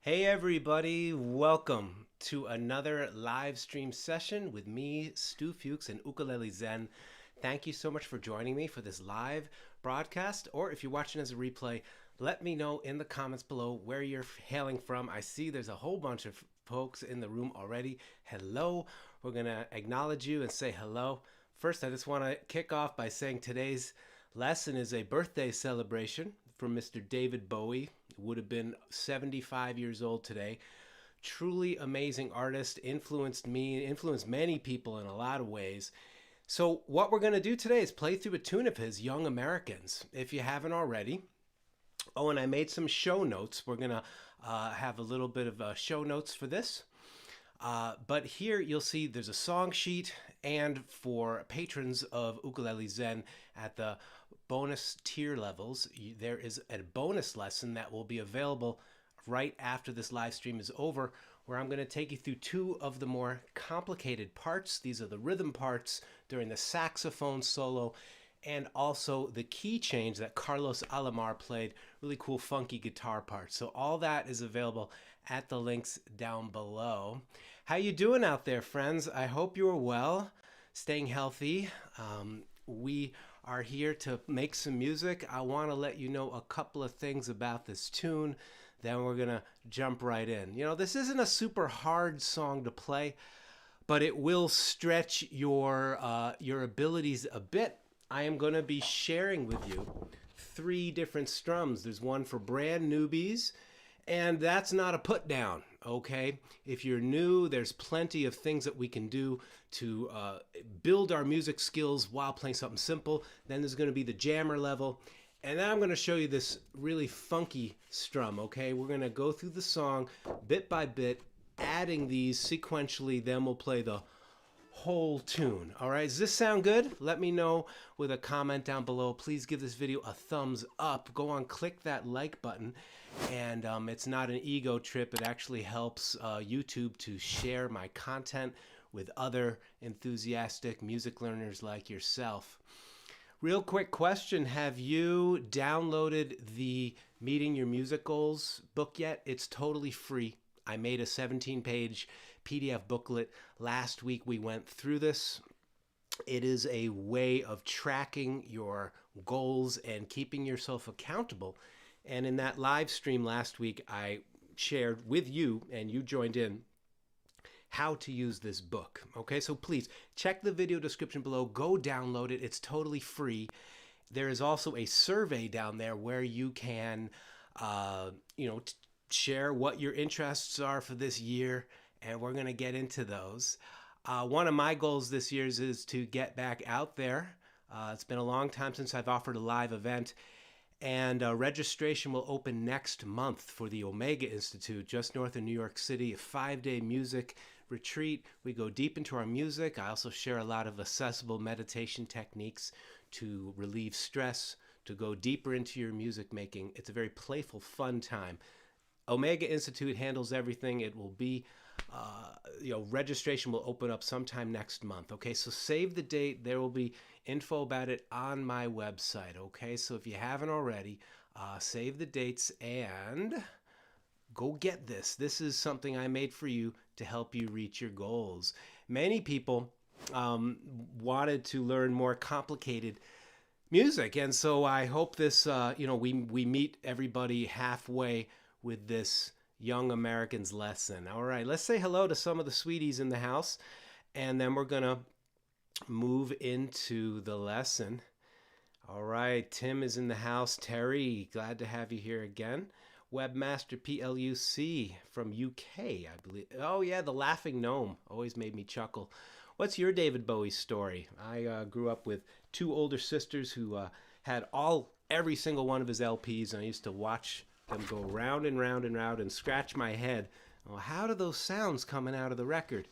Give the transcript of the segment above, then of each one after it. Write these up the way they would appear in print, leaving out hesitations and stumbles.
Hey everybody, welcome to another live stream session with me, Stu Fuchs and Ukulele Zen. Thank you so much for joining me for this live broadcast, or if you're watching as a replay, let me know in the comments below where you're hailing from. I see there's a whole bunch of folks in the room already. Hello, we're gonna acknowledge you and say hello. First, I just wanna kick off by saying today's lesson is a birthday celebration for Mr. David Bowie. Would have been 75 years old today. Truly amazing artist, influenced me, influenced many people in a lot of ways. So what we're going to do today is play through a tune of his, Young Americans, if you haven't already. Oh, and I made some show notes. We're going to have a little bit of show notes for this. But here you'll see there's a song sheet, and for patrons of Ukulele Zen at the bonus tier levels, there is a bonus lesson that will be available right after this live stream is over, where I'm going to take you through two of the more complicated parts. These are the rhythm parts during the saxophone solo and also the key change that Carlos Alomar played, really cool funky guitar parts. So all that is available at the links down below. How you doing out there, friends? I hope you're well, staying healthy. We are here to make some music. I want to let you know a couple of things about this tune, then we're gonna jump right in. You know, this isn't a super hard song to play, but it will stretch your abilities a bit. I am going to be sharing with you three different strums. There's one for brand newbies, and that's not a put down, okay? If you're new, there's plenty of things that we can do to build our music skills while playing something simple. Then there's going to be the jammer level, and then I'm going to show you this really funky strum, okay? We're going to go through the song bit by bit, adding these sequentially, then we'll play the whole tune. All right, does this sound good? Let me know with a comment down below. Please give this video a thumbs up. Go on, click that like button. And it's not an ego trip. It actually helps YouTube to share my content with other enthusiastic music learners like yourself. Real quick question, have you downloaded the Meeting Your Music Goals book yet? It's totally free. I made a 17-page PDF booklet. Last week we went through this. It is a way of tracking your goals and keeping yourself accountable. And in that live stream last week, I shared with you, and you joined in, how to use this book. Okay, so please check the video description below. Go download it. It's totally free. There is also a survey down there where you can, share what your interests are for this year, and we're going to get into those. One of my goals this year is to get back out there. It's been a long time since I've offered a live event, and registration will open next month for the Omega Institute just north of New York City, a 5-day music retreat. We go deep into our music. I also share a lot of accessible meditation techniques to relieve stress, to go deeper into your music making. It's a very playful, fun time. Omega Institute handles everything. It will be, registration will open up sometime next month. Okay, so save the date. There will be info about it on my website. Okay, so if you haven't already, save the dates and go get this. This is something I made for you to help you reach your goals. Many people wanted to learn more complicated music, and so I hope this, we meet everybody halfway with this Young Americans lesson. All right, let's say hello to some of the sweeties in the house, and then we're gonna move into the lesson. All right, Tim is in the house. Terry, glad to have you here again. Webmaster PLUC from UK, I believe. Oh yeah, the laughing gnome always made me chuckle. What's your David Bowie story? I grew up with two older sisters who had every single one of his LPs, and I used to watch them go round and round and round and scratch my head. Well, how do those sounds coming out of the record?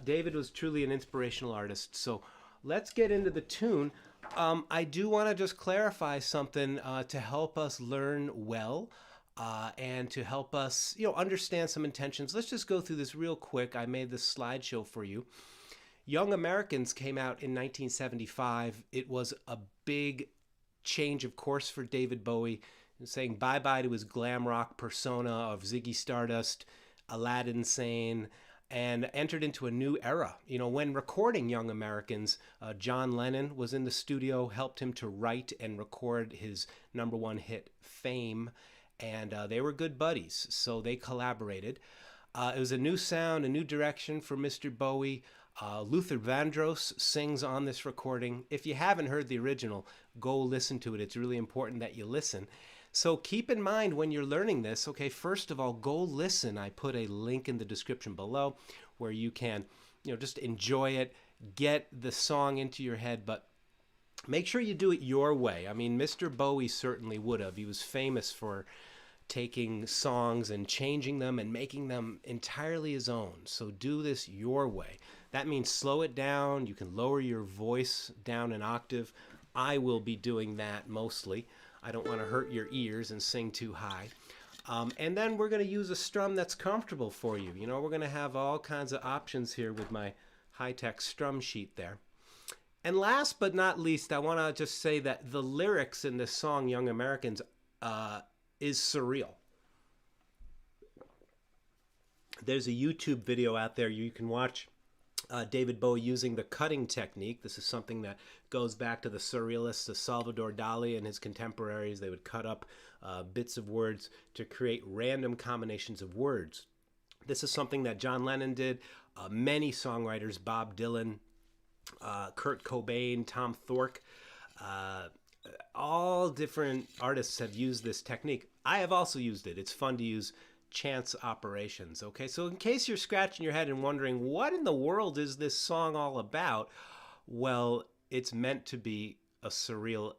David was truly an inspirational artist. So let's get into the tune. I do want to just clarify something to help us learn well and to help us, understand some intentions. Let's just go through this real quick. I made this slideshow for you. Young Americans came out in 1975. It was a big change of course for David Bowie. saying bye-bye to his glam rock persona of Ziggy Stardust, Aladdin Sane, and entered into a new era. You know, when recording Young Americans, John Lennon was in the studio, helped him to write and record his #1 hit, Fame, and they were good buddies, so they collaborated. It was a new sound, a new direction for Mr. Bowie. Luther Vandross sings on this recording. If you haven't heard the original, go listen to it. It's really important that you listen. So keep in mind when you're learning this, okay, first of all, go listen. I put a link in the description below where you can, just enjoy it, get the song into your head, but make sure you do it your way. I mean, Mr. Bowie certainly would have. He was famous for taking songs and changing them and making them entirely his own. So do this your way. That means slow it down. You can lower your voice down an octave. I will be doing that mostly. I don't want to hurt your ears and sing too high. And then we're going to use a strum that's comfortable for you. We're going to have all kinds of options here with my high-tech strum sheet there. And last but not least, I want to just say that the lyrics in this song, Young Americans, is surreal. There's a YouTube video out there you can watch. David Bowie using the cutting technique. This is something that goes back to the surrealists, the Salvador Dali and his contemporaries. They would cut up bits of words to create random combinations of words. This is something that John Lennon did. Many songwriters, Bob Dylan, Kurt Cobain, Tom Thorpe, all different artists have used this technique. I have also used it. It's fun to use chance operations. Okay, so in case you're scratching your head and wondering what in the world is this song all about, well, it's meant to be a surreal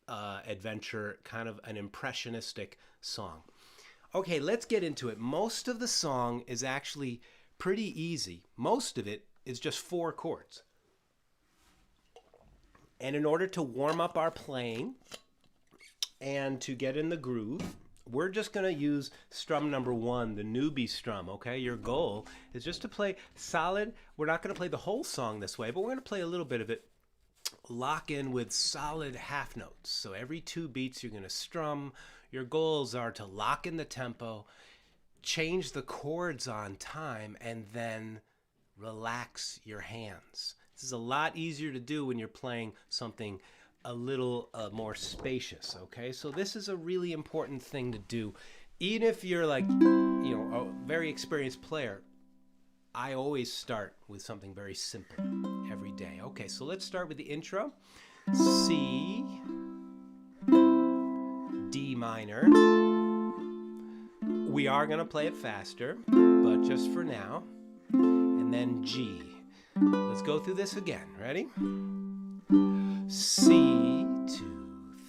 adventure, kind of an impressionistic song. Okay, let's get into it. Most of the song is actually pretty easy. Most of it is just 4 chords. And in order to warm up our playing and to get in the groove, we're just going to use strum #1, the NEWBIE strum, okay? Your goal is just to play solid. We're not going to play the whole song this way, but we're going to play a little bit of it. Lock in with solid half notes. So every 2 beats, you're going to strum. Your goals are to lock in the tempo, change the chords on time, and then relax your hands. This is a lot easier to do when you're playing something a little more spacious, okay? So this is a really important thing to do. Even if you're like, a very experienced player, I always start with something very simple every day. Okay, so let's start with the intro. C, D minor. We are going to play it faster, but just for now. And then G. Let's go through this again. Ready? C, 2,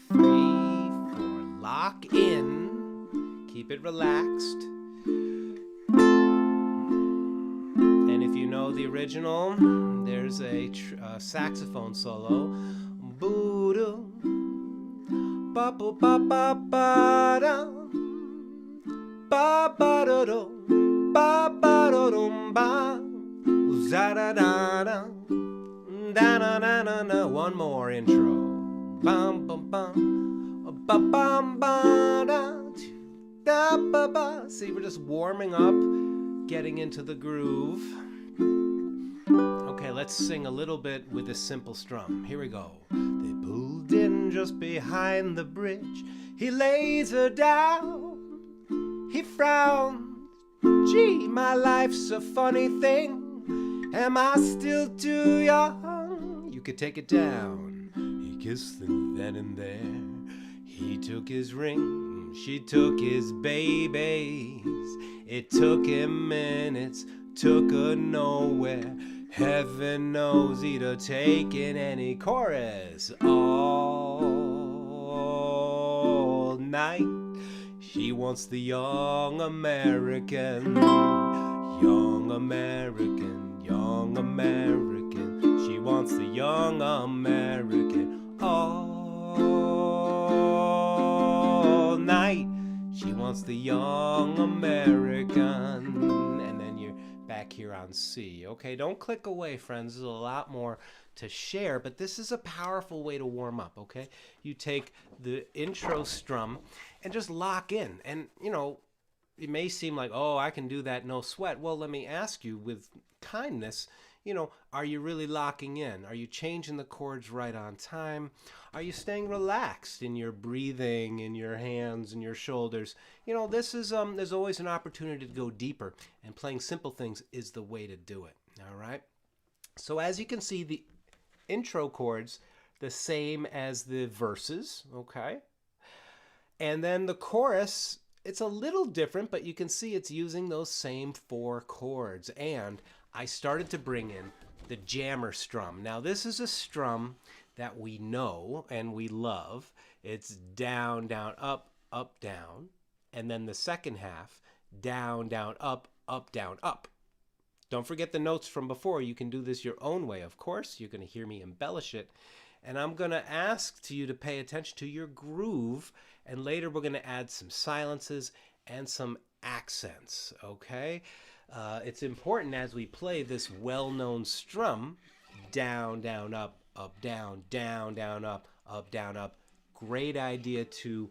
3, 4. Lock in. Keep it relaxed. And if you know the original, there's a saxophone solo. Boo-doo. Ba-ba-ba-ba-ba-da. Ba-ba-da-do. Ba-ba-da-dum-ba. Za-da-da-da. Da-na-na-na-na. One more intro. Bum bum bum. Bum bum ba-da. Da-ba-ba. See, we're just warming up, getting into the groove. Okay, let's sing a little bit with this simple strum. Here we go. They pulled in just behind the bridge. He lays her down. He frowns. Gee, my life's a funny thing. Am I still too young? You could take it down. He kissed them then and there. He took his ring. She took his babies. It took him minutes, took her nowhere. Heaven knows he'd have taken any chorus all night. She wants the young American, young American, young American. She wants the young American all night. She wants the young American. And then you're back here on C. Okay, don't click away, friends. There's a lot more to share, but this is a powerful way to warm up, okay? You take the intro strum and just lock in. And, you know, it may seem like, oh, I can do that, no sweat. Well, let me ask you with kindness, you know, are you really locking in? Are you changing the chords right on time? Are you staying relaxed in your breathing, in your hands, and your shoulders? You know, this is, there's always an opportunity to go deeper, and playing simple things is the way to do it, all right? So as you can see, the intro chords, the same as the verses, okay? And then the chorus, it's a little different, but you can see it's using those same 4 chords. And I started to bring in the jammer strum. Now, this is a strum that we know and we love. It's down, down, up, down. And then the second half, down, down, up, down, up. Don't forget the notes from before. You can do this your own way, of course. You're going to hear me embellish it. And I'm going to ask you to pay attention to your groove. And later we're going to add some silences and some accents, okay? It's important as we play this well-known strum, down, down, up, down, down, down, up, down, up. Great idea to,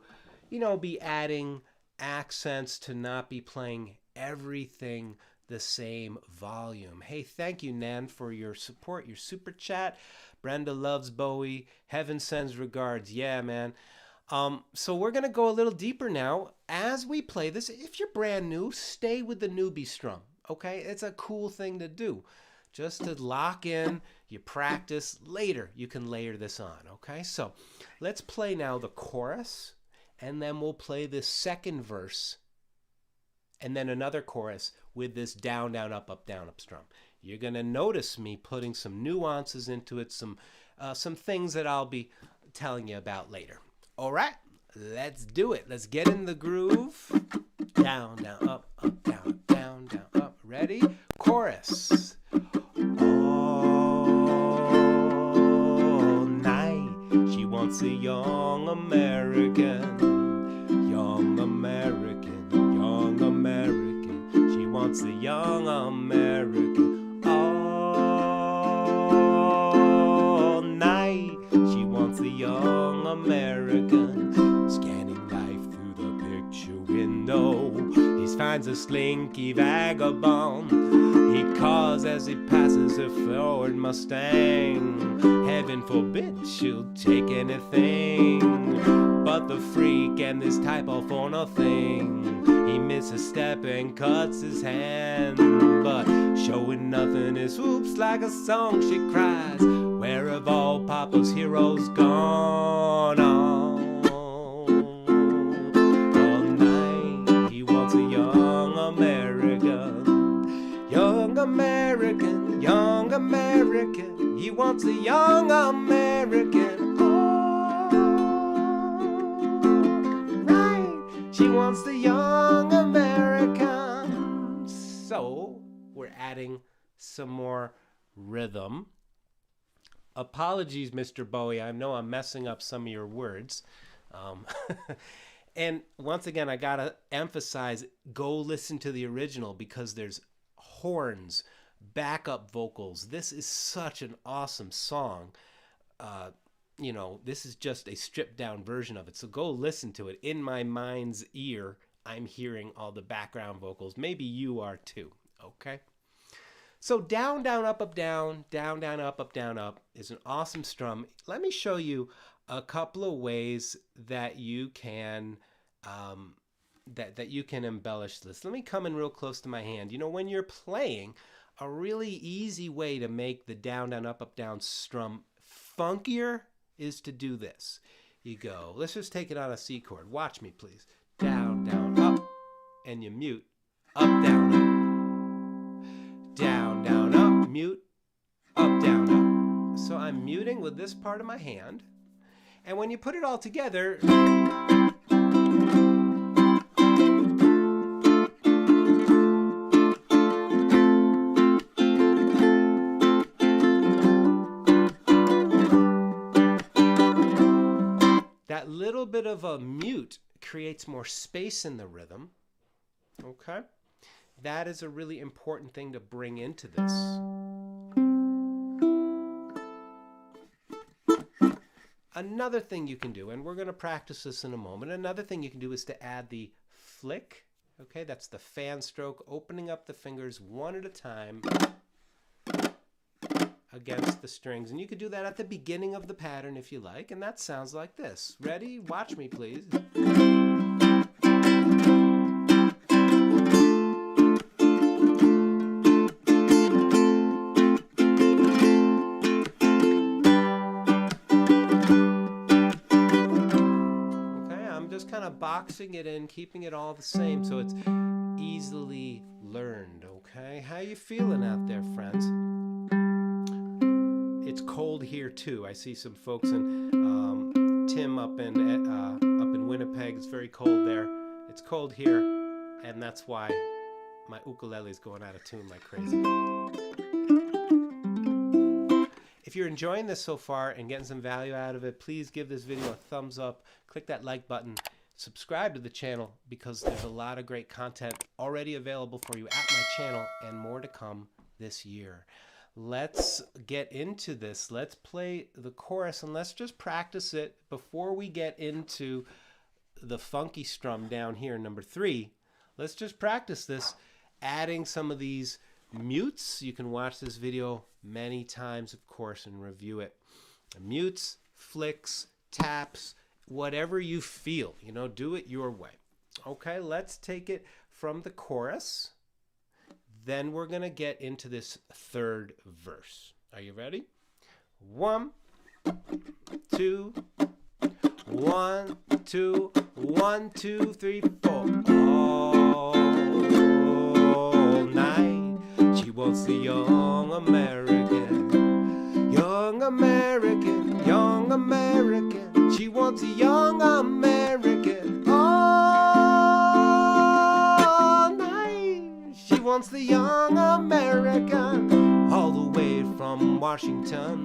you know, be adding accents, to not be playing everything the same volume. Hey, thank you, Nan, for your support, your super chat. Brenda loves Bowie. Heaven sends regards. Yeah, man. So we're going to go a little deeper now. As we play this, if you're brand new, stay with the newbie strum, okay? It's a cool thing to do. Just to lock in, you practice. Later, you can layer this on, okay? So let's play now the chorus, and then we'll play the second verse, and then another chorus with this down, down, up, strum. You're going to notice me putting some nuances into it, some things that I'll be telling you about later. All right, let's do it. Let's get in the groove. Down, down, up, down, down, down, up. Ready? Chorus. All night, she wants a young American, young American, young American. She wants a young American. All night, she wants a young American. Scanning life through the picture window, he finds a slinky vagabond. He calls as he passes a Ford Mustang. Heaven forbid she'll take anything but the freak and this type of phono thing. He misses a step and cuts his hand, but showing nothing is swoops like a song. She cries, where have all Papa's heroes gone? All night he wants a young American, young American, young American. He wants a young American. She wants the young American. So we're adding some more rhythm. Apologies, Mr. Bowie. I know I'm messing up some of your words. And once again, I got to emphasize, go listen to the original because there's horns, backup vocals. This is such an awesome song. You know, this is just a stripped down version of it. So go listen to it. In my mind's ear, I'm hearing all the background vocals. Maybe you are too, okay? So down, down, up, down, down, down, up, down, up is an awesome strum. Let me show you a couple of ways that you can that you can embellish this. Let me come in real close to my hand. You know, when you're playing, a really easy way to make the down, down, up, down strum funkier is to do this. You go, let's just take it on a C chord. Watch me, please. Down, down, up, and you mute. Up, down, up. Down, down, up, mute. Up, down, up. So I'm muting with this part of my hand. And when you put it all together, that little bit of a mute creates more space in the rhythm. Okay? That is a really important thing to bring into this. another thing you can do, and we're going to practice this in a moment, another thing you can do is to add the flick. Okay, that's the fan stroke, opening up the fingers one at a time against the strings. And you could do that at the beginning of the pattern if you like, and that sounds like this. Ready? Watch me, please. Boxing it in, keeping it all the same so it's easily learned. Okay, how you feeling out there, friends? It's cold here too. I see some folks in Tim up in Winnipeg. It's very cold there. It's cold here, and that's why my ukulele is going out of tune like crazy. If you're enjoying this so far and getting some value out of it, please give this video a thumbs up. Click that like button. Subscribe to the channel because there's a lot of great content already available for you at my channel and more to come this year. Let's get into this. Let's play the chorus and let's just practice it before we get into the funky strum down here, number 3. Let's just practice this, adding some of these mutes. You can watch this video many times, of course, and review it. Mutes, flicks, taps, whatever you feel, you know, do it your way. Okay, let's take it from the chorus. Then we're going to get into this third verse. Are you ready? 1, 2, 1, 2, 1, 2, 3, 4. All night she wants the young American, young American, young American. She wants a young American all night. She wants the young American all the way from Washington.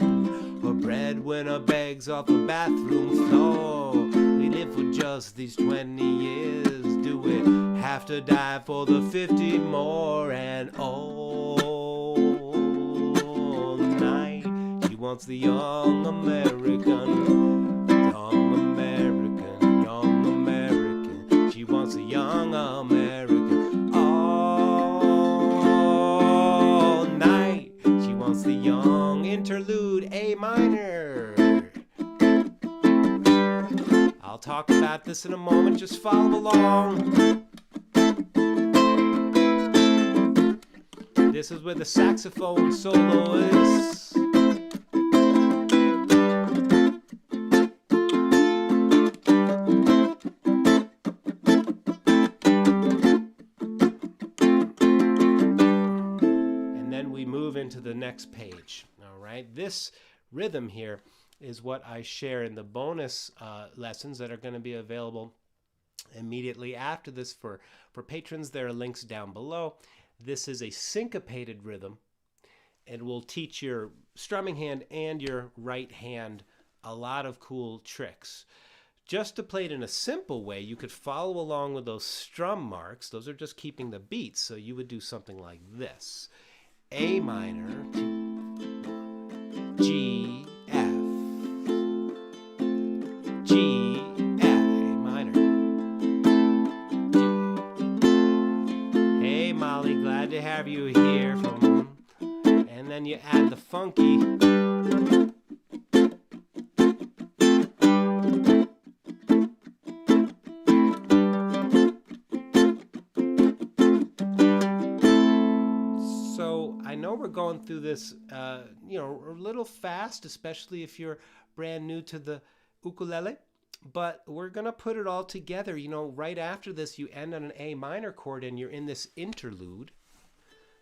Her breadwinner begs off the bathroom floor. We live for just these 20 years. Do we have to die for the 50 more? And all night she wants the young American. Young American, young American. She wants a young American all night. She wants the young interlude, A minor. I'll talk about this in a moment. Just follow along. This is where the saxophone solo is. Into the next page. All right, this rhythm here is what I share in the bonus lessons that are going to be available immediately after this for patrons. There are links down below. This is a syncopated rhythm and will teach your strumming hand and your right hand a lot of cool tricks. Just to play it in a simple way, you could follow along with those strum marks. Those are just keeping the beats, so you would do something like this. A minor, G, F, G, A minor, G. Hey Molly, glad to have you here. And then you add the funky. We're going through this, you know, a little fast, especially if you're brand new to the ukulele, but we're going to put it all together. You know, right after this, you end on an A minor chord and you're in this interlude.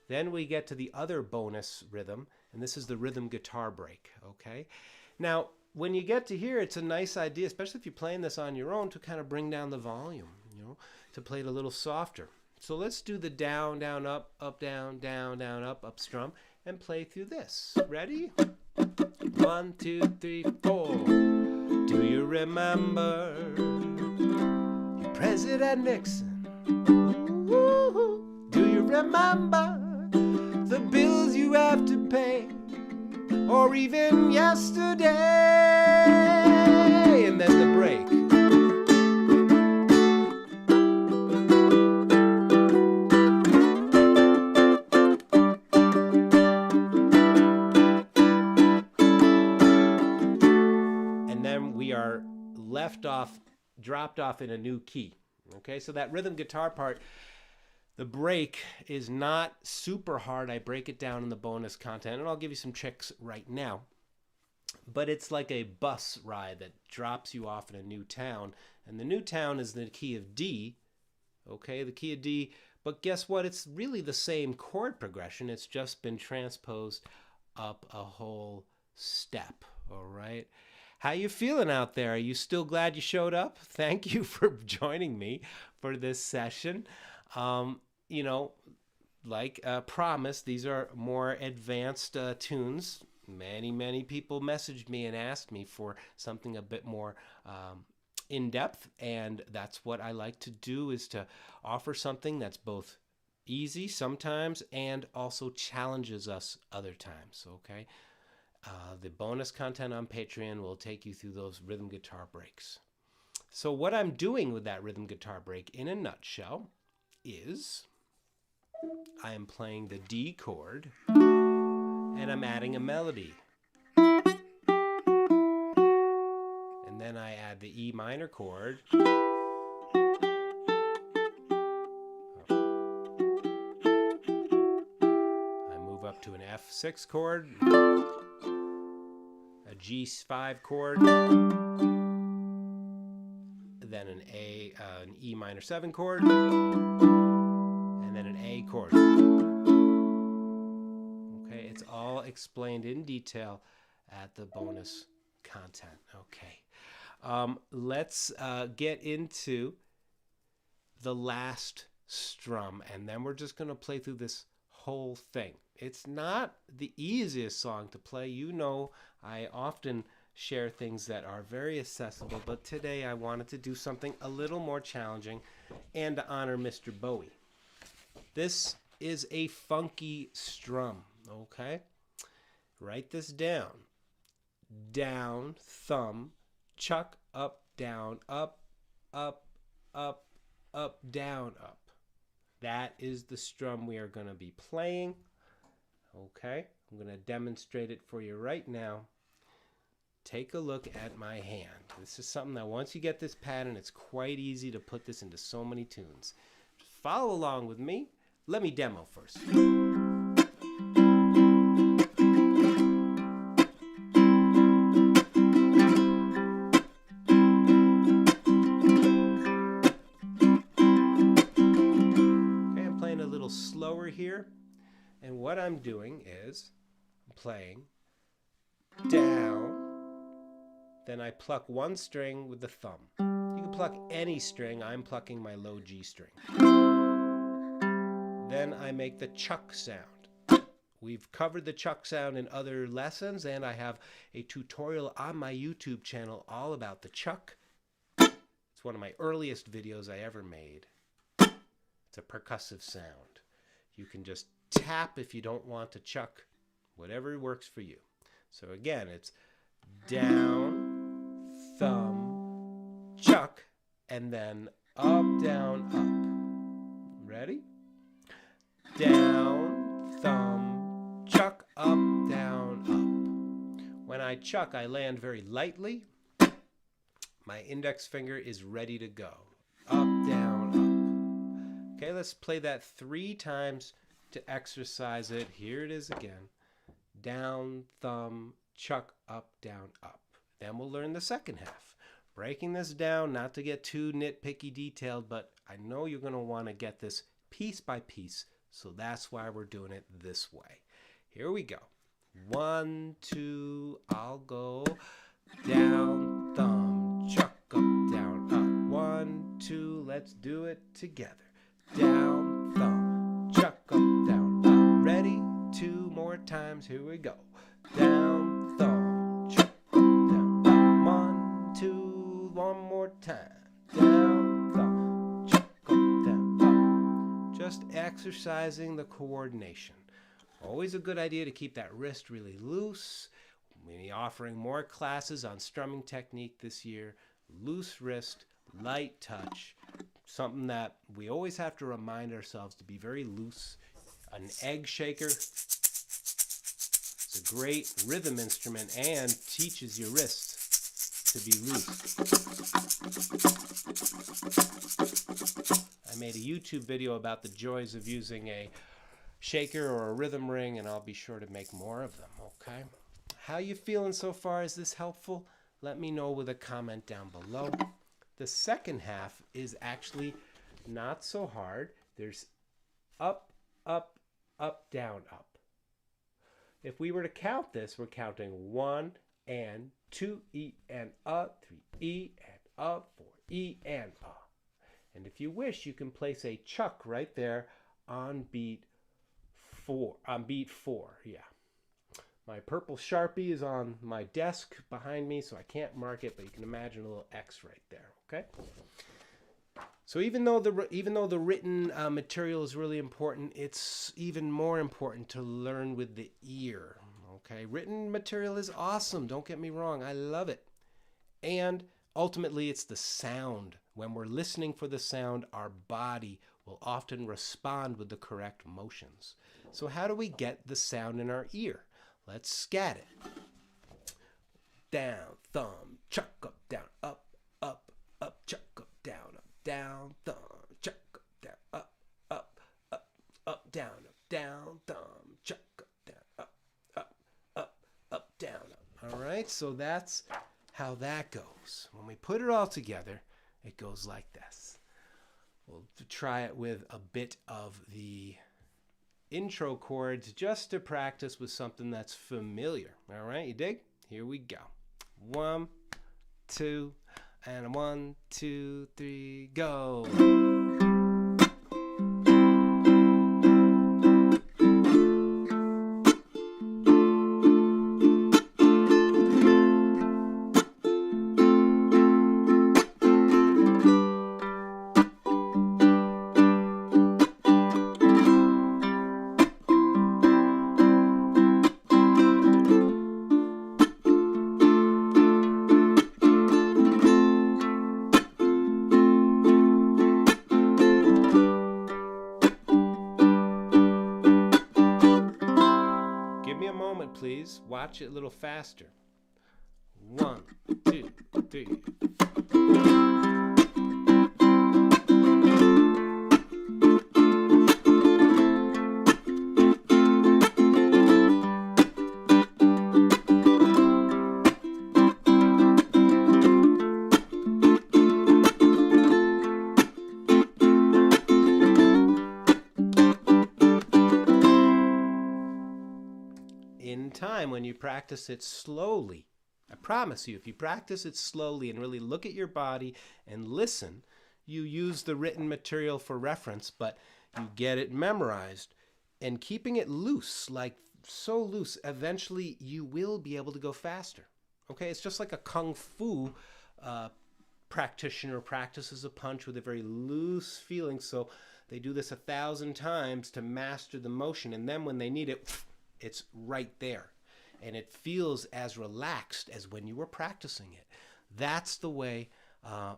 Then we get to the other bonus rhythm, and this is the rhythm guitar break, okay? Now, when you get to here, it's a nice idea, especially if you're playing this on your own, to kind of bring down the volume, you know, to play it a little softer. So let's do the down, down, up, down, down, down, up strum, and play through this. Ready? 1, 2, 3, 4. Do you remember President Nixon? Ooh, do you remember the bills you have to pay? Or even yesterday? break. And then we are dropped off in a new key. Okay, so that rhythm guitar part, the break is not super hard. I break it down in the bonus content, and I'll give you some tricks right now. But it's like a bus ride that drops you off in a new town. And the new town is the key of D. Okay, the key of D. But guess what? It's really the same chord progression. It's just been transposed up a whole step. All right. How you feeling out there? Are you still glad you showed up? Thank you for joining me for this session. You know, like promised, these are more advanced tunes. Many people messaged me and asked me for something a bit more in-depth, and that's what I like to do, is to offer something that's both easy sometimes and also challenges us other times, okay? The bonus content on Patreon will take you through those rhythm guitar breaks. So what I'm doing with that rhythm guitar break in a nutshell is I am playing the D chord and I'm adding a melody. And then I add the E minor chord. I move up to an F6 chord, a G5 chord, then an E minor 7 chord, and then an A chord. Okay, it's all explained in detail at the bonus content. Okay, let's get into the last strum, and then we're just going to play through this whole thing. It's not the easiest song to play. You know, I often share things that are very accessible, but today I wanted to do something a little more challenging and to honor Mr. Bowie. This is a funky strum, okay? Write this down. Down, thumb, chuck, up, down, up, up, up, up, down, up. That is the strum we are going to be playing. Okay, I'm going to demonstrate it for you right now. Take a look at my hand. This is something that once you get this pattern, it's quite easy to put this into so many tunes. Just follow along with me. Let me demo first. Okay, I'm playing a little slower here. And what I'm doing is I'm playing down, then I pluck one string with the thumb. You can pluck any string. I'm plucking my low G string. Then I make the chuck sound. We've covered the chuck sound in other lessons, and I have a tutorial on my YouTube channel all about the chuck. It's one of my earliest videos I ever made. It's a percussive sound. You can just tap if you don't want to chuck, whatever works for you. So again, it's down, thumb, chuck, and then up, down, up. Ready? Down, thumb, chuck, up, down, up. When I chuck, I land very lightly. My index finger is ready to go. Up, down, up. Okay, let's play that 3 times to exercise it. Here it is again. Down, thumb, chuck, up, down, up. Then we'll learn the second half. Breaking this down, not to get too nitpicky detailed, but I know you're going to want to get this piece by piece, so that's why we're doing it this way. Here we go. 1, 2, I'll go down, thumb, chuck, up, down, up. 1, 2, let's do it together. Down, thumb, chuck, up, down, up. Ready? 2 more times. Here we go. Down, thumb, chuck, up, down, up. 1, 2, one more time. Down, thumb, chuck, up, down, up. Just exercising the coordination. Always a good idea to keep that wrist really loose. We'll be offering more classes on strumming technique this year. loose wrist, light touch, something that we always have to remind ourselves to be very loose. An egg shaker is a great rhythm instrument and teaches your wrists to be loose. I made a YouTube video about the joys of using a shaker or a rhythm ring, and I'll be sure to make more of them, okay? How you feeling so far? Is this helpful? Let me know with a comment down below. The second half is actually not so hard. There's up, up, up, down, up. If we were to count this, we're counting 1 and 2 E and A, 3 E and A, 4 E and A. And if you wish, you can place a chuck right there on beat 4. Yeah. My purple Sharpie is on my desk behind me, so I can't mark it, but you can imagine a little X right there, okay? So even though the written material is really important, it's even more important to learn with the ear, okay? Written material is awesome, don't get me wrong, I love it. And ultimately, it's the sound. When we're listening for the sound, our body will often respond with the correct motions. So how do we get the sound in our ear? Let's scat it. Down, thumb, chuck, up, down, up, up, up, chuck, up, down, thumb, chuck, up, down, up, up, up, up, down, thumb, chuck, up, down, up, up, up, up, down, up. All right, so that's how that goes. When we put it all together, it goes like this. We'll try it with a bit of the intro chords just to practice with something that's familiar. All right, you dig? Here we go. 1, 2, and 1, 2, 3, go. Please watch it a little faster. 1, 2, 3. In time, when you practice it slowly, I promise you, if you practice it slowly and really look at your body and listen, you use the written material for reference, but you get it memorized. And keeping it loose, like so loose, eventually you will be able to go faster. Okay, it's just like a kung fu practitioner practices a punch with a very loose feeling, so they do this 1,000 times to master the motion, and then when they need it, it's right there. And it feels as relaxed as when you were practicing it. That's the way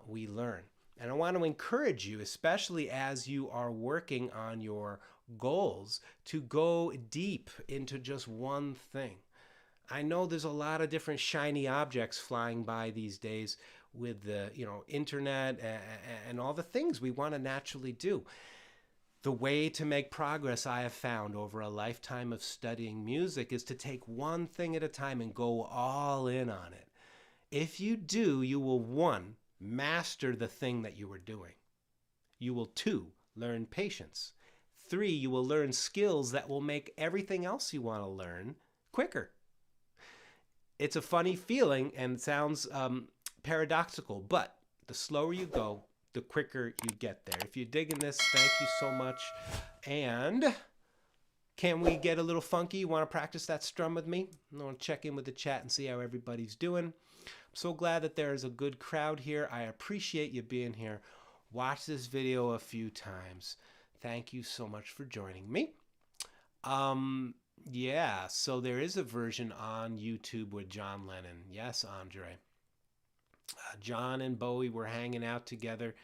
we learn. And I want to encourage you, especially as you are working on your goals, to go deep into just one thing. I know there's a lot of different shiny objects flying by these days with the internet and all the things we want to naturally do. The way to make progress, I have found over a lifetime of studying music, is to take one thing at a time and go all in on it. If you do, you will, 1, master the thing that you are doing. You will, 2, learn patience. 3, you will learn skills that will make everything else you want to learn quicker. It's a funny feeling and sounds paradoxical, but the slower you go, the quicker you get there. If you're digging this, thank you so much. And can we get a little funky? You want to practice that strum with me? I want to check in with the chat and see how everybody's doing. I'm so glad that there is a good crowd here. I appreciate you being here. Watch this video a few times. Thank you so much for joining me. Yeah, so there is a version on YouTube with John Lennon. Yes, Andre. John and Bowie were hanging out together,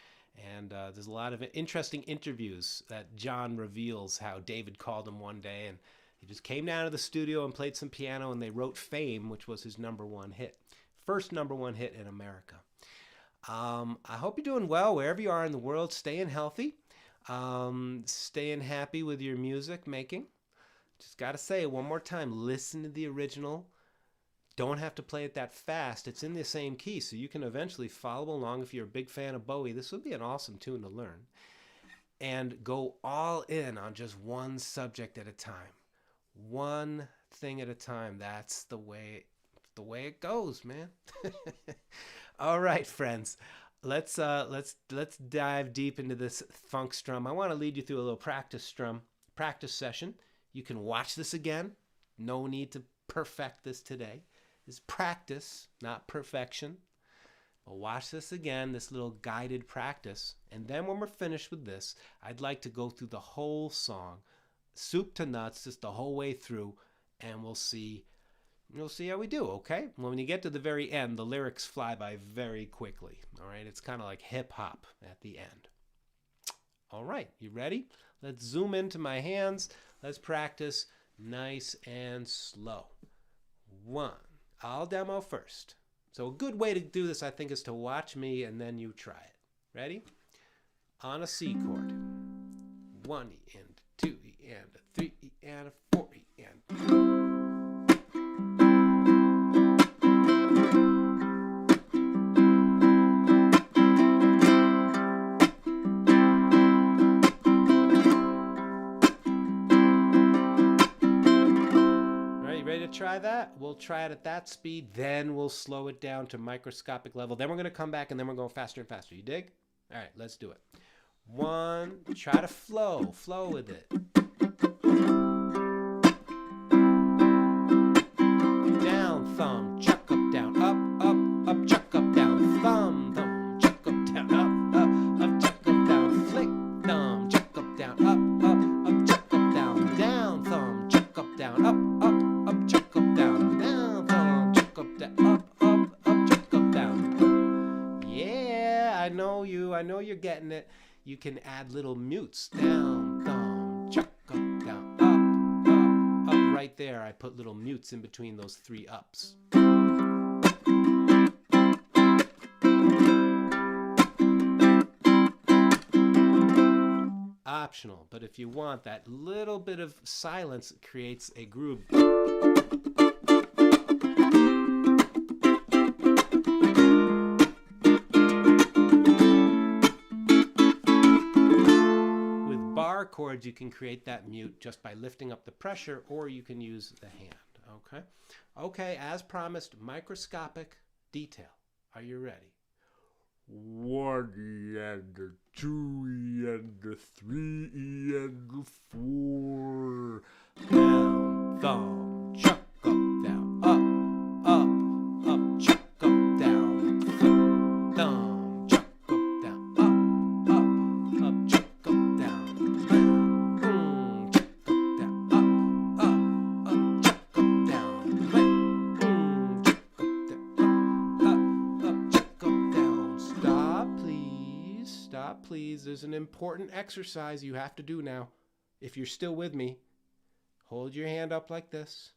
and there's a lot of interesting interviews that John reveals how David called him one day, and he just came down to the studio and played some piano, and they wrote Fame, which was his #1 hit. First #1 hit in America. I hope you're doing well wherever you are in the world, staying healthy, staying happy with your music making. Just got to say it one more time, listen to the original. Don't have to play it that fast. It's in the same key, so you can eventually follow along. If you're a big fan of Bowie, this would be an awesome tune to learn. And go all in on just one subject at a time. One thing at a time. That's the way it goes, man. All right, friends. Let's dive deep into this funk strum. I want to lead you through a little practice session. You can watch this again. No need to perfect this today. It's practice, not perfection. But watch this again, this little guided practice. And then when we're finished with this, I'd like to go through the whole song, soup to nuts, just the whole way through, and we'll see how we do, okay? When you get to the very end, the lyrics fly by very quickly, all right? It's kind of like hip-hop at the end. All right, you ready? Let's zoom into my hands. Let's practice nice and slow. 1. I'll demo first. So a good way to do this, I think, is to watch me and then you try it. Ready? On a C chord. 1 E and 2 E and a 3 E and a 4 E and... Try that. We'll try it at that speed, then we'll slow it down to microscopic level. Then we're going to come back and then we're going faster and faster. You dig? All right, let's do it. 1, try to flow with it. Down, thumb, chuck up, down, up, chuck up, down, thumb, chuck up, down, up, chuck up, down, flick, thumb, chuck up, down, up, chuck up, down, thumb, chuck up, down, up, chuck up, down, thumb, chuck up, down, up, chuck up, down. Yeah, I know you're getting it. You can add little mutes. Down, thumb, chuck up, down, up. Right there, I put little mutes in between those 3 ups. Optional, but if you want that little bit of silence, it creates a groove. With bar chords, you can create that mute just by lifting up the pressure, or you can use the hand. Okay, as promised, microscopic detail. Are you ready? 1 E and a 2 E and a 3 E and a 4. Down, thumb, chuck up, down, up, chuck up, down, flip, thumb, chuck up, down, up, chuck up, down, chuck up, down, up, chuck up, down, chuck up, chuck up, down. Stop, please. There's an important exercise you have to do now. If you're still with me, hold your hand up like this.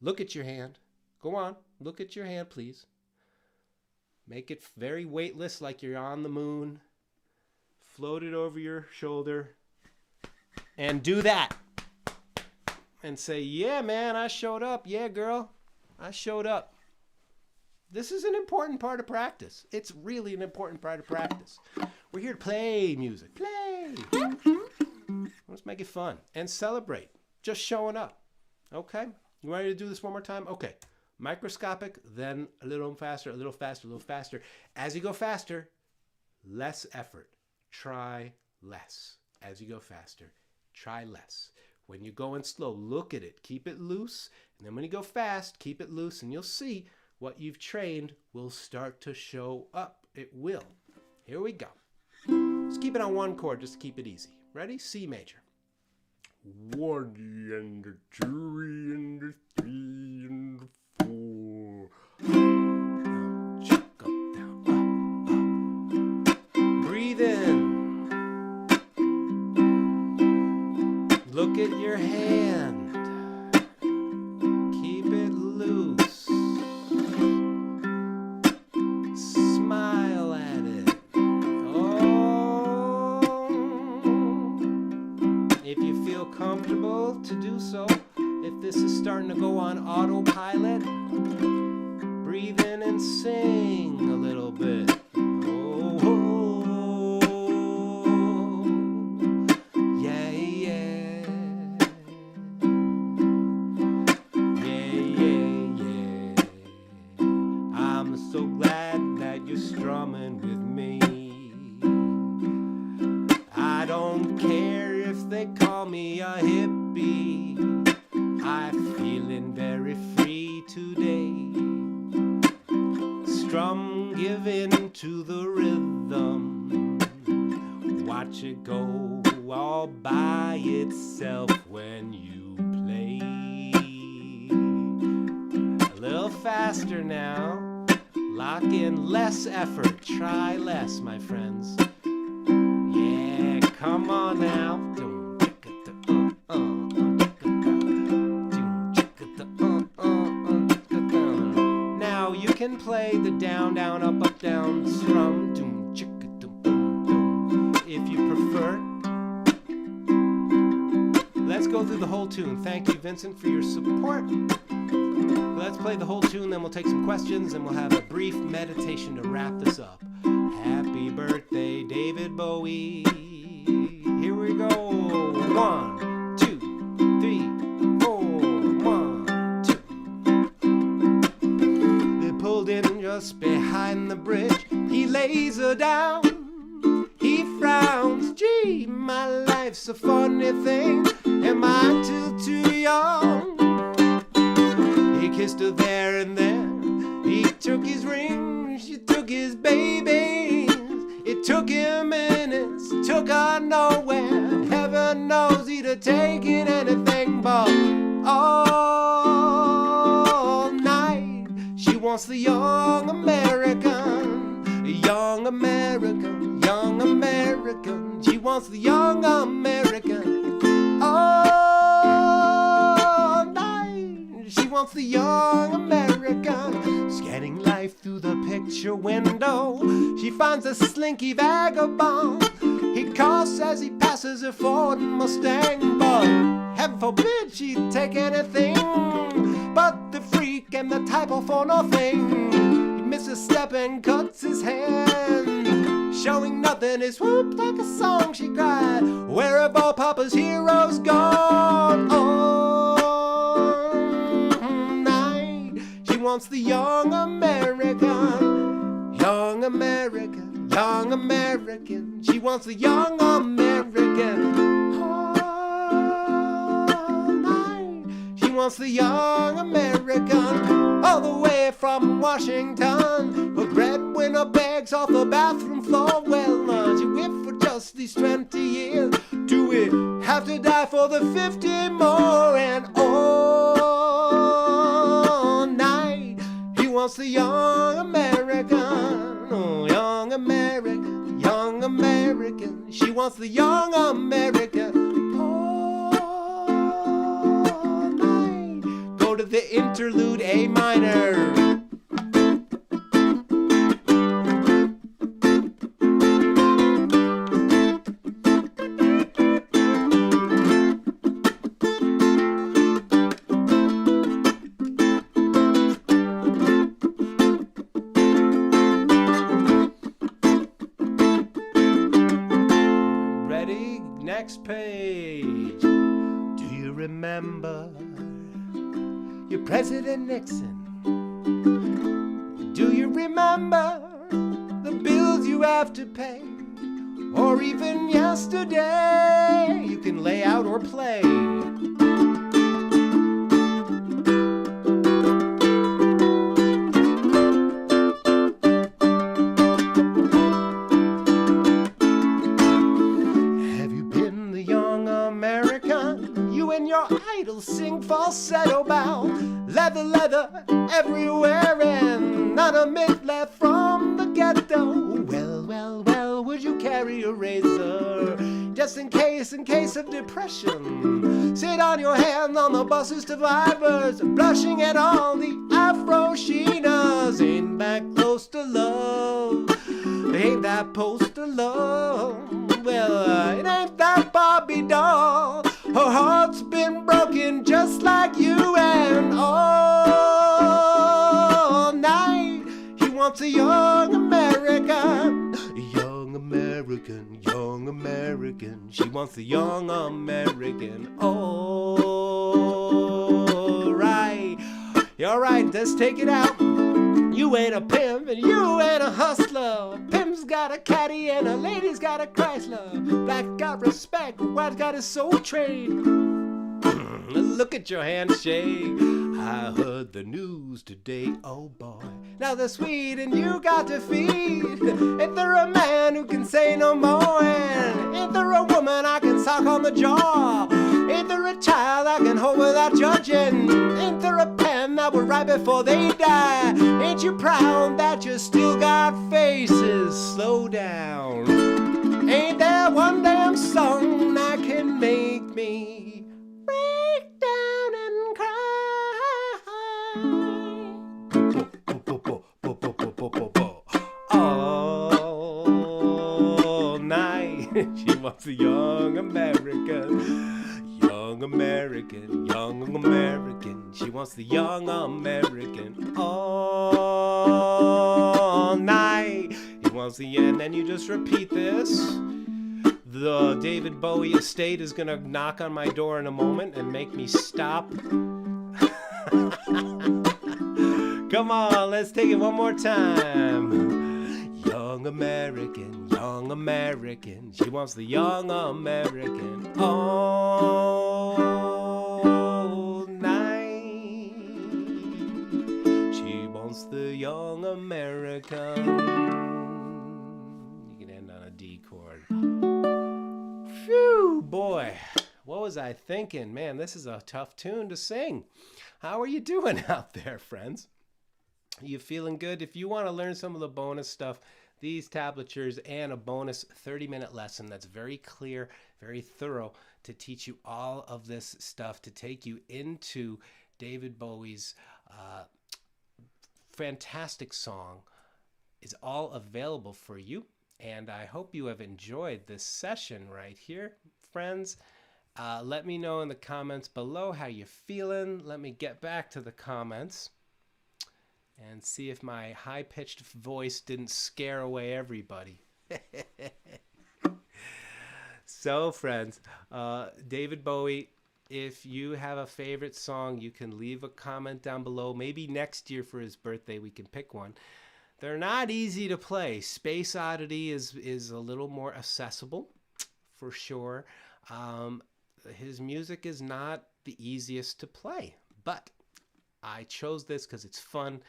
Look at your hand. Go on, look at your hand, please. Make it very weightless, like you're on the moon. Float it over your shoulder. And do that. And say, yeah, man, I showed up. Yeah, girl, I showed up. This is an important part of practice. It's really an important part of practice. We're here to play music. Play. Let's make it fun and celebrate. Just showing up. Okay? You ready to do this one more time? Okay. Microscopic, then a little faster, a little faster, a little faster. As you go faster, less effort. Try less. As you go faster, try less. When you're going slow, look at it. Keep it loose. And then when you go fast, keep it loose. And you'll see what you've trained will start to show up. It will. Here we go. Just keep it on 1 chord, just to keep it easy. Ready? C major. 1 E and a 2 E and a 3 and a 4. Now, chuck Look at your hand. Keep it loose. Smile at it. Oh, if you feel comfortable to do so, if this is starting to go on autopilot, breathe in and sing a little bit. Strumming with me. I don't care if they call me a hippie. I'm feeling very free today. Strum, give in to the rhythm. Watch it go all by itself when you play. A little faster now. Lock in less effort. Try less, my friends. Yeah, come on now. Now you can play the down, down, up, up, down strum. If you prefer. Let's go through the whole tune. Thank you, Vincent, for your support. Let's play the whole tune, then we'll take some questions, and we'll have a brief meditation to wrap this up. Happy birthday, David Bowie. Here we go. 1, 2, 3, 4. 1, 2. They pulled in just behind the bridge. He lays her down. He frowns. Gee, my life's a funny thing. Am I too young? He kissed her there and then. He took his ring, she took his babies. It took him minutes, took her nowhere. Heaven knows he'd have taken anything but all night. She wants the young American, young American, young American. She wants the young American. All night. She wants the young American. Scanning life through the picture window, she finds a slinky vagabond. He coughs as he passes her Ford Mustang, but heaven forbid she'd take anything but the freak and the typo for nothing. He misses a step and cuts his hand, showing nothing. He swooped like a song, she cried. Where have all Papa's heroes gone? All night. She wants the young American, young American, young American. She wants the young American. All night. She wants the young American. All the way from Washington. Her breadwinner begs off the bathroom floor. Well, she whipped for just these 20 years. Do we have to die for the 50 more? And all night, he wants the young American. Oh, young American, young American. She wants the young American. All night. Go to the interlude A minor. Next page. Do you remember your President Nixon? Do you remember the bills you have to pay? Or even yesterday, you can lay out or play. Sing falsetto bound, leather, leather everywhere, and not a minute left from the ghetto. Well, well, well, would you carry a razor just in case of depression. Sit on your hand on the bus's survivors, blushing at all the Afro sheenas. Ain't that close to love? Ain't that poster love? Well, it ain't that Barbie doll. Her heart's been broken just like you, and all night he wants a young American. Young American, young American. She wants a young American. All right. All right, let's take it out. You ain't a pimp and you ain't a hustler. Pimp's got a caddy and a lady's got a Chrysler. Black got respect, white got his soul trade. Look at your handshake. I heard the news today, oh boy. Now they're sweet and you got to feed. Ain't there a man who can say no more? And ain't there a woman I can sock on the jaw? Ain't there a child I can hold without judging? Ain't there a pen that will write before they die? Ain't you proud that you still got faces? Slow down. Ain't there one damn song that can make me break down and cry? All night she wants a young American. Young American, young American. She wants the young American. All night he wants the end. And you just repeat this. The David Bowie estate is gonna knock on my door in a moment and make me stop. Come on, let's take it one more time. Young American, young American. She wants the young American all night. She wants the young American. You can end on a D chord. Phew, boy. What was I thinking? Man, this is a tough tune to sing. How are you doing out there, friends? You feeling good? If you want to learn some of the bonus stuff, these tablatures and a bonus 30-minute lesson that's very clear, very thorough to teach you all of this stuff, to take you into David Bowie's fantastic song, is all available for you. And I hope you have enjoyed this session right here, friends. Let me know in the comments below how you're feeling. Let me get back to the comments and see if my high-pitched voice didn't scare away everybody. So, friends, David Bowie, if you have a favorite song, you can leave a comment down below. Maybe next year for his birthday we can pick one. They're not easy to play. Space Oddity is a little more accessible, for sure. His music is not the easiest to play, but I chose this because it's fun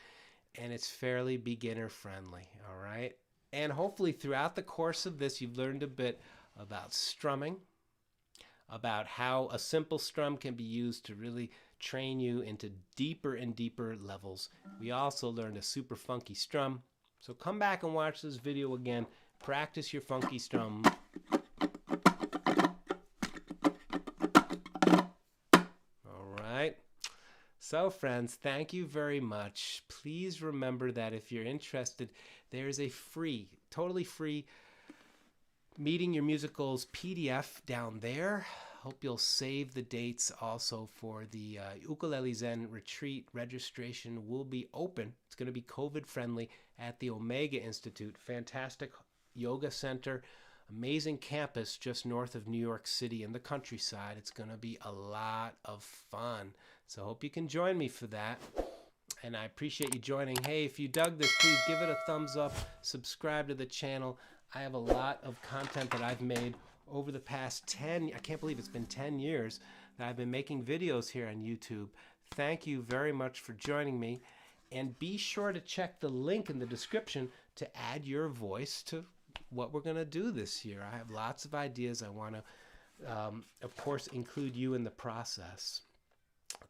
and it's fairly beginner friendly, all right? And hopefully throughout the course of this, you've learned a bit about strumming, about how a simple strum can be used to really train you into deeper and deeper levels. We also learned a super funky strum. So come back and watch this video again. Practice your funky strum. So friends, thank you very much. Please remember that if you're interested, there's a free, totally free Meeting Your Musicals PDF down there. Hope you'll save the dates also for the Ukulele Zen retreat. Registration will be open. It's going to be COVID friendly at the Omega Institute. Fantastic yoga center, amazing campus just north of New York City in the countryside. It's going to be a lot of fun. So hope you can join me for that. And I appreciate you joining. Hey, if you dug this, please give it a thumbs up. Subscribe to the channel. I have a lot of content that I've made over the past I can't believe it's been 10 years that I've been making videos here on YouTube. Thank you very much for joining me. And be sure to check the link in the description to add your voice to what we're going to do this year. I have lots of ideas. I want to, of course, include you in the process.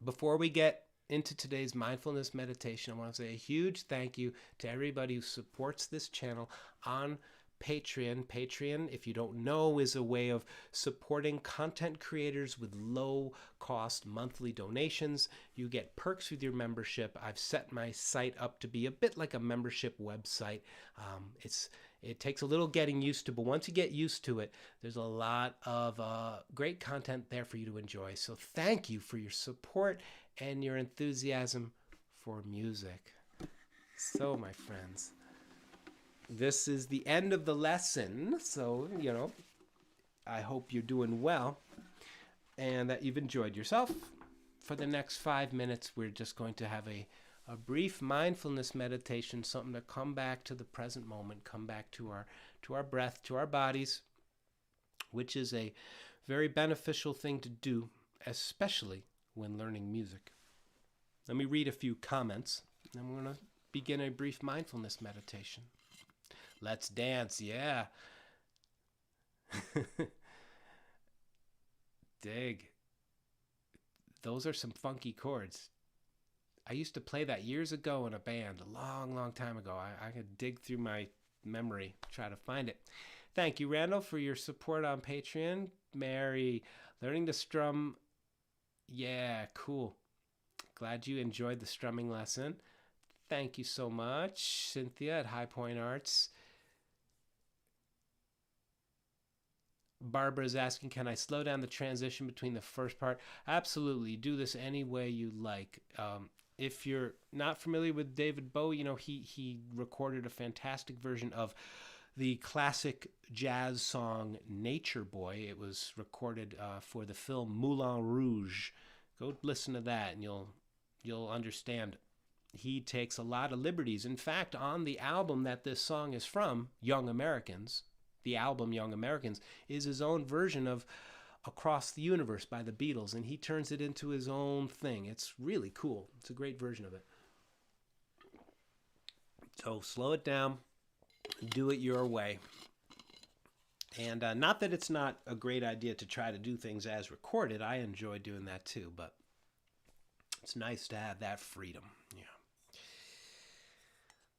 Before we get into today's mindfulness meditation, I want to say a huge thank you to everybody who supports this channel on Patreon. Patreon, if you don't know, is a way of supporting content creators with low-cost monthly donations. You get perks with your membership. I've set my site up to be a bit like a membership website. It takes a little getting used to, but once you get used to it, there's a lot of great content there for you to enjoy. So thank you for your support and your enthusiasm for music. So, my friends, this is the end of the lesson. So, I hope you're doing well and that you've enjoyed yourself. For the next 5 minutes, we're just going to have a brief mindfulness meditation, something to come back to the present moment, come back to our breath, to our bodies, which is a very beneficial thing to do, especially when learning music. Let me read a few comments, and we're going to begin a brief mindfulness meditation. Let's dance, yeah. Dig. Those are some funky chords. I used to play that years ago in a band, a long, long time ago. I could dig through my memory, try to find it. Thank you, Randall, for your support on Patreon. Mary, learning to strum. Yeah, cool. Glad you enjoyed the strumming lesson. Thank you so much, Cynthia at High Point Arts. Barbara's asking, can I slow down the transition between the first part? Absolutely. Do this any way you like. If you're not familiar with David Bowie, he recorded a fantastic version of the classic jazz song Nature Boy. It was recorded for the film Moulin Rouge. Go listen to that and you'll understand. He takes a lot of liberties. In fact, on the album that this song is from, Young Americans, the album Young Americans, is his own version of Across the Universe by the Beatles, and he turns it into his own thing. It's really cool. It's a great version of it. So slow it down, do it your way. And not that it's not a great idea to try to do things as recorded. I enjoy doing that too, but it's nice to have that freedom. Yeah.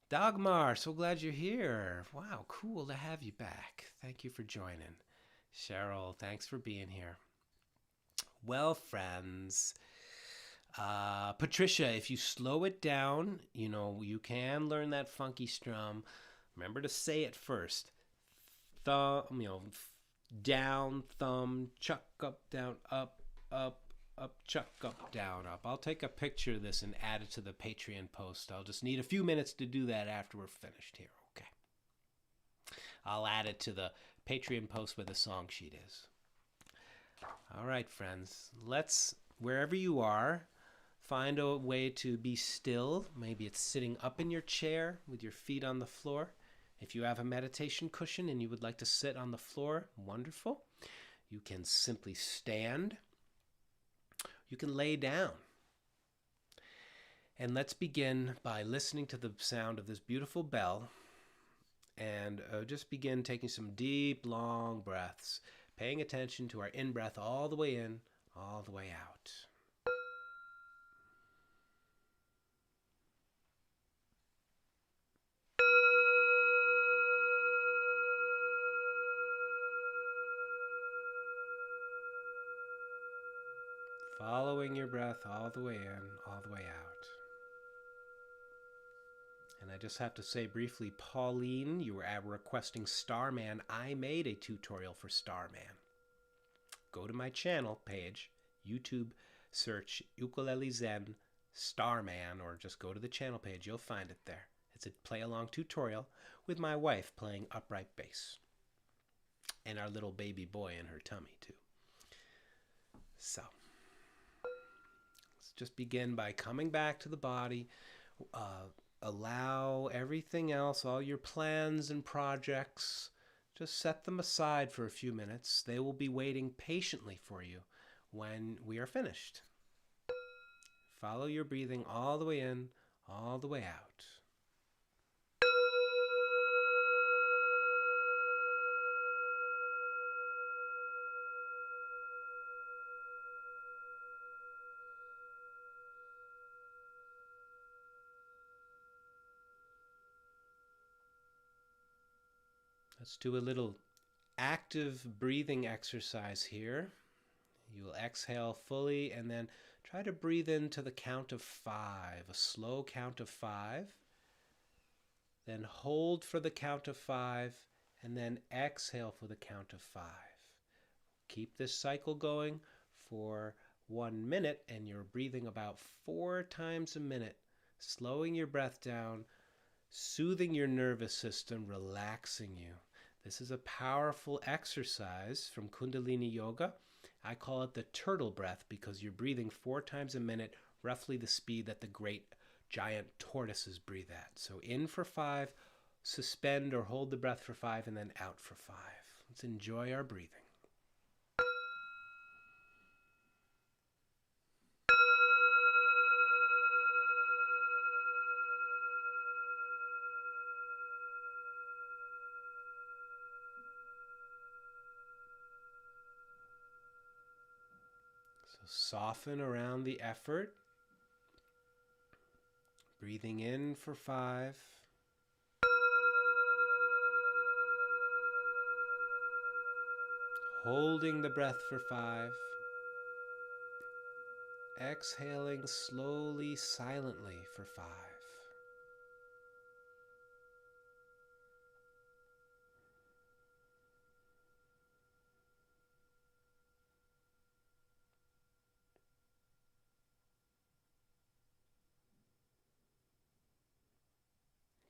Dagmar, so glad you're here. Wow, cool to have you back. Thank you for joining. Cheryl, thanks for being here. Well, friends, Patricia, if you slow it down, you can learn that funky strum. Remember to say it first. Thumb, down, thumb, chuck, up, down, up, up, up, chuck, up, down, up. I'll take a picture of this and add it to the Patreon post. I'll just need a few minutes to do that after we're finished here, okay? I'll add it to the Patreon post where the song sheet is. All right, friends, wherever you are, find a way to be still. Maybe it's sitting up in your chair with your feet on the floor. If you have a meditation cushion and you would like to sit on the floor, wonderful. You can simply stand. You can lay down. And let's begin by listening to the sound of this beautiful bell. And just begin taking some deep, long breaths, paying attention to our in-breath all the way in, all the way out. Following your breath all the way in, all the way out. And I just have to say briefly, Pauline, you were requesting Starman. I made a tutorial for Starman. Go to my channel page, YouTube, search Ukulele Zen Starman, or just go to the channel page. You'll find it there. It's a play-along tutorial with my wife playing upright bass. And our little baby boy in her tummy, too. So, let's just begin by coming back to the body. Allow everything else, all your plans and projects, just set them aside for a few minutes. They will be waiting patiently for you when we are finished. Follow your breathing all the way in, all the way out. Let's do a little active breathing exercise here. You will exhale fully and then try to breathe into the count of 5, a slow count of 5. Then hold for the count of 5 and then exhale for the count of 5. Keep this cycle going for 1 minute and you're breathing about 4 times a minute, slowing your breath down, soothing your nervous system, relaxing you. This is a powerful exercise from Kundalini Yoga. I call it the turtle breath because you're breathing 4 times a minute, roughly the speed that the great giant tortoises breathe at. So in for 5, suspend or hold the breath for 5, and then out for 5. Let's enjoy our breathing. So soften around the effort. Breathing in for 5. Holding the breath for 5. Exhaling slowly, silently for 5.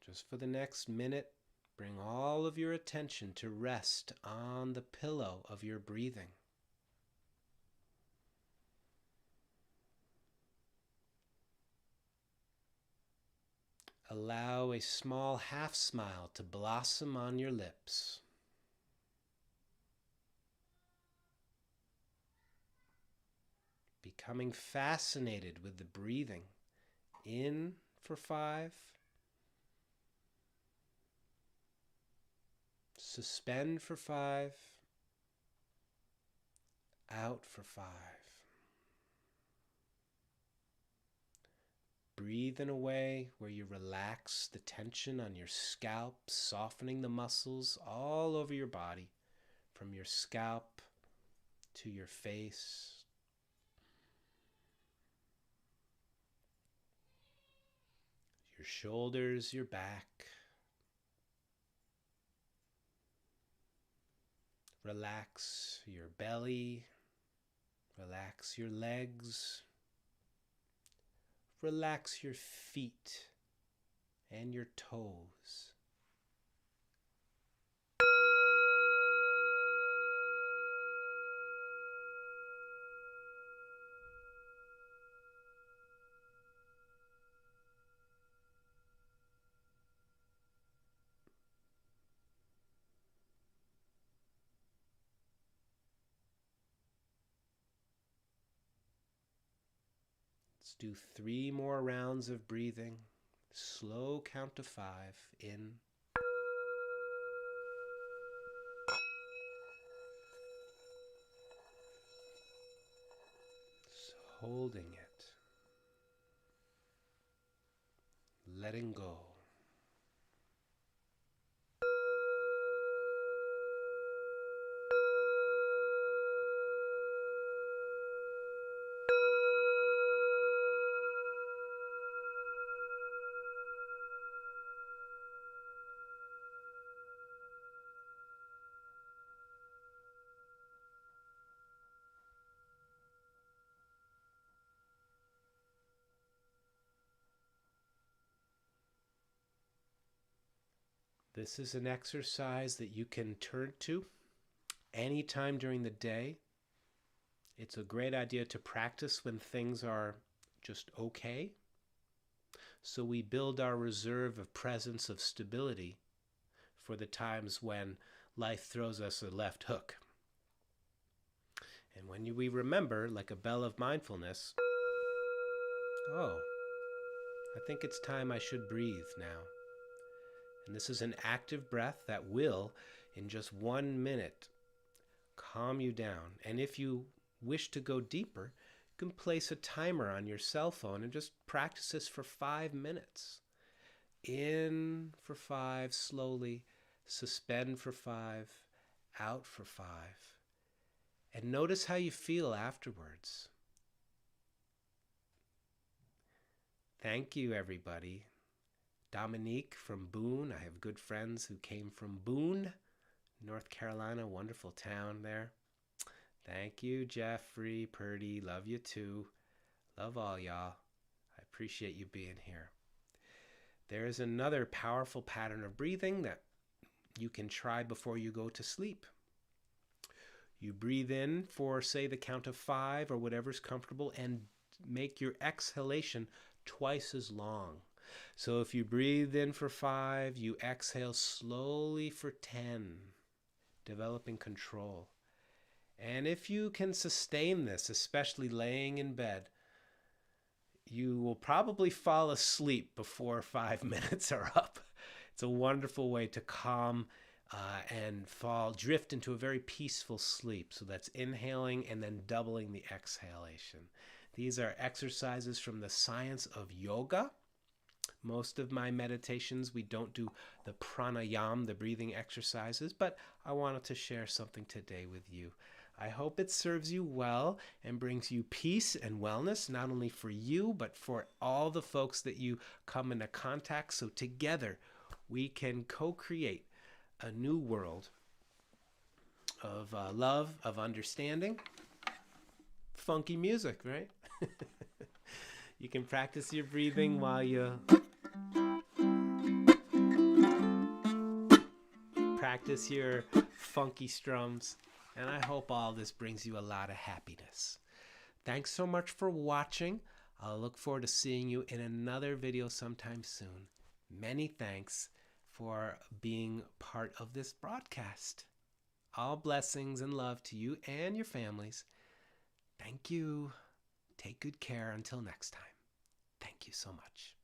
Just for the next minute, bring all of your attention to rest on the pillow of your breathing. Allow a small half smile to blossom on your lips. Becoming fascinated with the breathing. In for 5. Suspend for 5. Out for 5. Breathe in a way where you relax the tension on your scalp, softening the muscles all over your body, from your scalp to your face. Your shoulders, your back. Relax your belly. Relax your legs. Relax your feet and your toes. Let's do 3 more rounds of breathing. Slow count to 5. In. Just holding it. Letting go. This is an exercise that you can turn to anytime during the day. It's a great idea to practice when things are just okay. So we build our reserve of presence, of stability for the times when life throws us a left hook. And when we remember, like a bell of mindfulness, oh, I think it's time I should breathe now. And this is an active breath that will, in just 1 minute, calm you down. And if you wish to go deeper, you can place a timer on your cell phone and just practice this for 5 minutes. In for 5 slowly, suspend for 5, out for 5. And notice how you feel afterwards. Thank you, everybody. Dominique from Boone. I have good friends who came from Boone, North Carolina. Wonderful town there. Thank you, Jeffrey, Purdy. Love you too. Love all y'all. I appreciate you being here. There is another powerful pattern of breathing that you can try before you go to sleep. You breathe in for, say, the count of 5 or whatever's comfortable, and make your exhalation twice as long. So if you breathe in for 5, you exhale slowly for 10, developing control. And if you can sustain this, especially laying in bed, you will probably fall asleep before 5 minutes are up. It's a wonderful way to calm and drift into a very peaceful sleep. So that's inhaling and then doubling the exhalation. These are exercises from the science of yoga. Most of my meditations, we don't do the pranayama, the breathing exercises, but I wanted to share something today with you. I hope it serves you well and brings you peace and wellness, not only for you, but for all the folks that you come into contact. So together we can co-create a new world of love, of understanding, funky music, right? You can practice your breathing while you practice your funky strums. And I hope all this brings you a lot of happiness. Thanks so much for watching. I'll look forward to seeing you in another video sometime soon. Many thanks for being part of this broadcast. All blessings and love to you and your families. Thank you. Take good care until next time. Thank you so much.